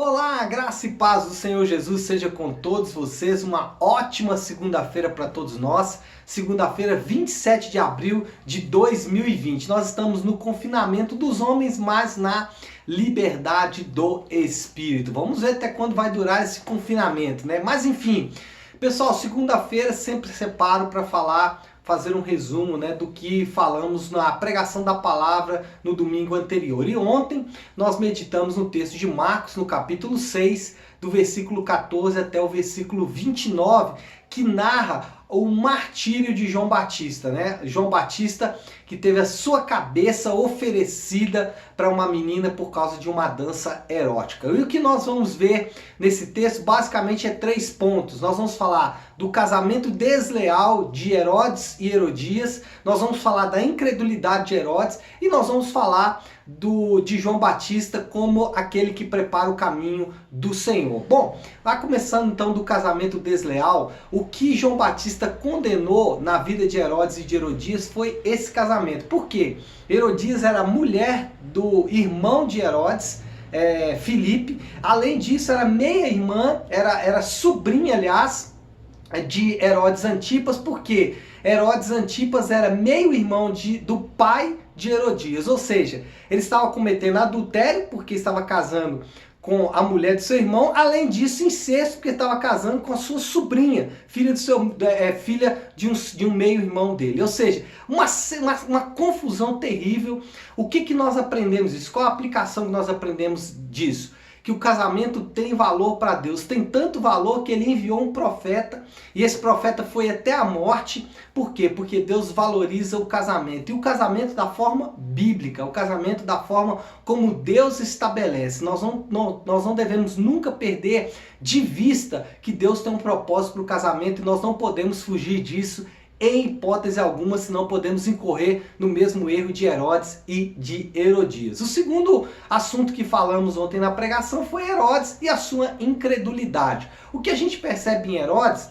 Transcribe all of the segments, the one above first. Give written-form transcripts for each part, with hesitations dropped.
Olá, graça e paz do Senhor Jesus seja com todos vocês. Uma ótima segunda-feira para todos nós. Segunda-feira, 27 de abril de 2020. Nós estamos no confinamento dos homens, mas na liberdade do Espírito. Vamos ver até quando vai durar esse confinamento, né? Mas enfim, pessoal, segunda-feira sempre separo para fazer um resumo, né, do que falamos na pregação da palavra no domingo anterior. E ontem nós meditamos no texto de Marcos, no capítulo 6, do versículo 14 até o versículo 29, que narra o martírio de João Batista, né? João Batista que teve a sua cabeça oferecida para uma menina por causa de uma dança erótica. E o que nós vamos ver nesse texto basicamente é 3 pontos. Nós vamos falar do casamento desleal de Herodes e Herodias, nós vamos falar da incredulidade de Herodes e nós vamos falar de João Batista como aquele que prepara o caminho do Senhor. Bom, vai começando então do casamento desleal. O que João Batista condenou na vida de Herodes e de Herodias foi esse casamento. Por quê? Herodias era mulher do irmão de Herodes, Filipe. Além disso, era meia-irmã, era sobrinha, aliás, de Herodes Antipas. Por quê? Herodes Antipas era meio-irmão do pai de Herodias, ou seja, ele estava cometendo adultério porque estava casando com a mulher do seu irmão, além disso incesto porque estava casando com a sua sobrinha, filha de um meio-irmão dele. Ou seja, uma confusão terrível. O que nós aprendemos disso? Qual a aplicação que nós aprendemos disso? Que o casamento tem valor para Deus, tem tanto valor que ele enviou um profeta, e esse profeta foi até a morte. Por quê? Porque Deus valoriza o casamento, e o casamento da forma bíblica, o casamento da forma como Deus estabelece. Nós não devemos nunca perder de vista que Deus tem um propósito para o casamento, e nós não podemos fugir disso em hipótese alguma, senão podemos incorrer no mesmo erro de Herodes e de Herodias. O segundo assunto que falamos ontem na pregação foi Herodes e a sua incredulidade. O que a gente percebe em Herodes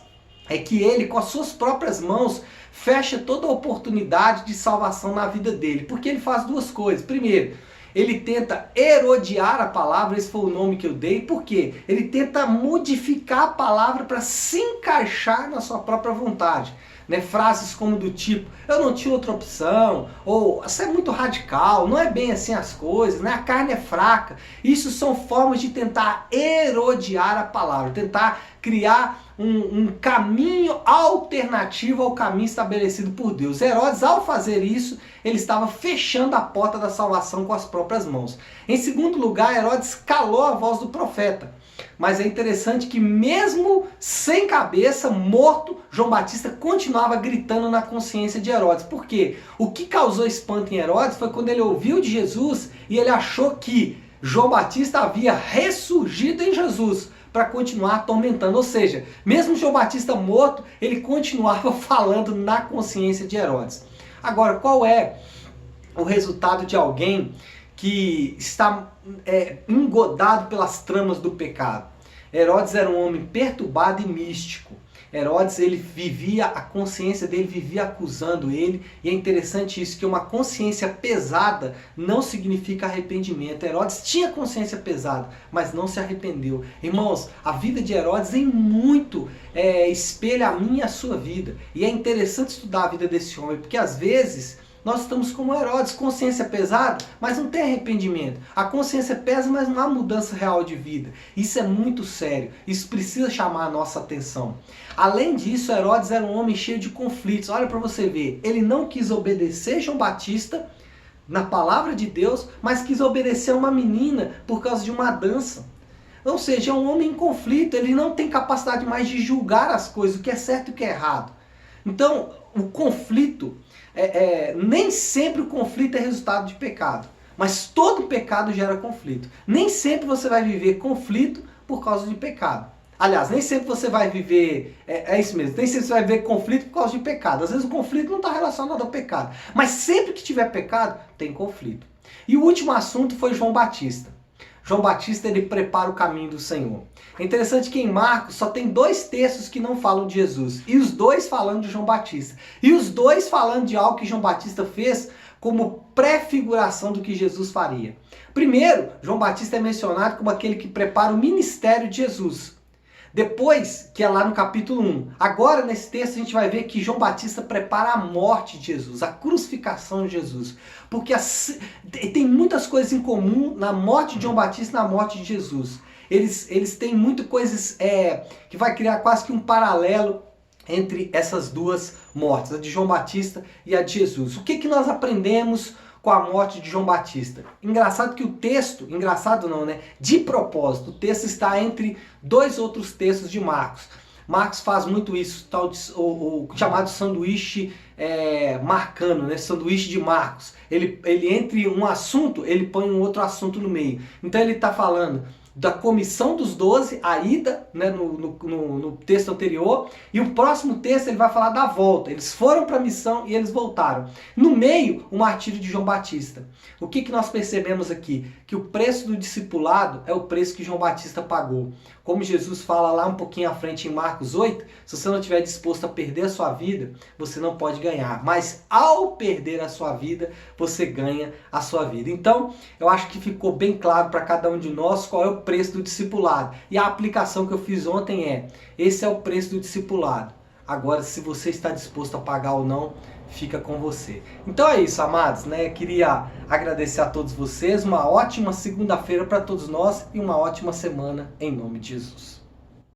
é que ele, com as suas próprias mãos, fecha toda a oportunidade de salvação na vida dele, porque ele faz 2 coisas. Primeiro, ele tenta herodiar a palavra, esse foi o nome que eu dei. Por quê? Ele tenta modificar a palavra para se encaixar na sua própria vontade. Né, frases como do tipo, eu não tinha outra opção, ou isso é muito radical, não é bem assim as coisas, né, a carne é fraca. Isso são formas de tentar herodiar a palavra, tentar criar um caminho alternativo ao caminho estabelecido por Deus. Herodes, ao fazer isso, ele estava fechando a porta da salvação com as próprias mãos. Em segundo lugar, Herodes calou a voz do profeta. Mas é interessante que mesmo sem cabeça, morto, João Batista continuava gritando na consciência de Herodes. Por quê? O que causou espanto em Herodes foi quando ele ouviu de Jesus e ele achou que João Batista havia ressurgido em Jesus para continuar atormentando. Ou seja, mesmo João Batista morto, ele continuava falando na consciência de Herodes. Agora, qual é o resultado de alguém que está engodado pelas tramas do pecado? Herodes era um homem perturbado e místico. Herodes, a consciência dele vivia acusando ele, e é interessante isso, que uma consciência pesada não significa arrependimento. Herodes tinha consciência pesada, mas não se arrependeu. Irmãos, a vida de Herodes em muito espelha a minha e a sua vida, e é interessante estudar a vida desse homem, porque às vezes nós estamos como Herodes, consciência pesada, mas não tem arrependimento. A consciência pesa, mas não há mudança real de vida. Isso é muito sério. Isso precisa chamar a nossa atenção. Além disso, Herodes era um homem cheio de conflitos. Olha para você ver. Ele não quis obedecer João Batista na palavra de Deus, mas quis obedecer a uma menina por causa de uma dança. Ou seja, é um homem em conflito. Ele não tem capacidade mais de julgar as coisas, o que é certo e o que é errado. Então, o conflito... nem sempre o conflito é resultado de pecado, mas todo pecado gera conflito. Nem sempre você vai viver conflito por causa de pecado. Aliás, nem sempre você vai viver, isso mesmo, nem sempre você vai viver conflito por causa de pecado. Às vezes o conflito não está relacionado ao pecado, mas sempre que tiver pecado, tem conflito. E o último assunto foi João Batista. João Batista, ele prepara o caminho do Senhor. É interessante que em Marcos só tem 2 textos que não falam de Jesus, e os 2 falando de João Batista. E os 2 falando de algo que João Batista fez como prefiguração do que Jesus faria. Primeiro, João Batista é mencionado como aquele que prepara o ministério de Jesus. Depois, que é lá no capítulo 1. Agora, nesse texto, a gente vai ver que João Batista prepara a morte de Jesus, a crucificação de Jesus. Porque tem muitas coisas em comum na morte de João Batista e na morte de Jesus. Eles têm muitas coisas que vai criar quase que um paralelo entre essas duas mortes, a de João Batista e a de Jesus. O que nós aprendemos com a morte de João Batista? Engraçado que o texto, engraçado não, né? De propósito, o texto está entre dois outros textos de Marcos. Marcos faz muito isso, tal o chamado sanduíche marcano, né? Sanduíche de Marcos. Ele entre um assunto, ele põe um outro assunto no meio. Então ele está falando da comissão dos 12, a ida, né, no texto anterior, e o próximo texto ele vai falar da volta. Eles foram para a missão e eles voltaram. No meio, o martírio de João Batista. O que nós percebemos aqui? Que o preço do discipulado é o preço que João Batista pagou. Como Jesus fala lá um pouquinho à frente em Marcos 8, se você não estiver disposto a perder a sua vida, você não pode ganhar. Mas ao perder a sua vida, você ganha a sua vida. Então, eu acho que ficou bem claro para cada um de nós qual é o preço do discipulado. E a aplicação que eu fiz ontem esse é o preço do discipulado. Agora, se você está disposto a pagar ou não, fica com você. Então é isso, amados, né? Queria agradecer a todos vocês, uma ótima segunda-feira para todos nós e uma ótima semana em nome de Jesus.